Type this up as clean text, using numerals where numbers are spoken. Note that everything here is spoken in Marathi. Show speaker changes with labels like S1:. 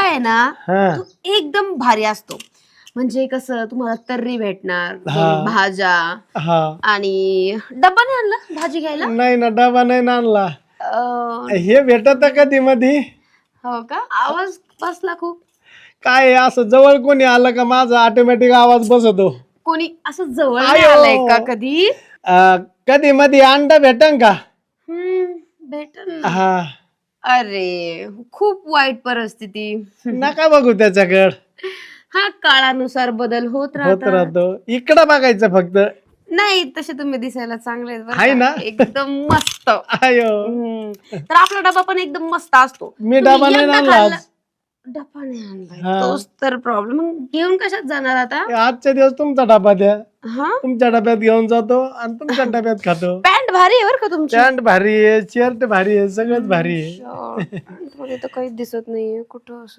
S1: आहे ना
S2: हा
S1: तो एकदम भारी असतो. म्हणजे कसं तुम्हाला तर्री भेटणार,
S2: हा.
S1: भाज्या
S2: हा
S1: आणि डब्बा नाही आणला भाजी घ्यायला?
S2: नाही ना डबा नाही आणला.
S1: अं,
S2: हे भेटत कधी मधी
S1: हो का? आवाज बसला खूप.
S2: काय आहे, असं जवळ कोणी आलं का माझा ऑटोमॅटिक आवाज बसतो.
S1: कोणी असं जवळ नाही
S2: आयो.
S1: आलंय का कधी?
S2: कधी मधी अंडा भेटन का?
S1: भेटल ना.
S2: हा
S1: अरे खूप वाईट परिस्थिती.
S2: नका बघू त्याच्याकड.
S1: हा काळानुसार बदल होत
S2: होत
S1: राहतात.
S2: राहतो इकडं बघायचं फक्त.
S1: नाही तसे तुम्ही दिसायला चांगले आहेत बरं
S2: आहे
S1: का?
S2: ना?
S1: एकदम मस्त.
S2: आयो
S1: तर आपला डबा पण एकदम मस्त असतो.
S2: मी
S1: तुम्ही
S2: डबा नाही
S1: एकदा
S2: आणला
S1: खाल्ला-
S2: आज.
S1: डबा नाही आणलाय.
S2: हा.
S1: तोच तर प्रॉब्लेम. घेऊन कशात जाणार आता?
S2: आजच्या दिवस तुमचा डबा द्या.
S1: हा
S2: तुमच्या डब्यात घेऊन जातो आणि तुमच्या डब्यात खातो.
S1: पॅन्ट भारी आहे बरं का तुमची.
S2: पॅन्ट भारी आहे, शर्ट भारी आहे, सगळंच भारी आहे.
S1: पॅन्ट मध्ये तर काहीच दिसत नाहीये कुठं असं.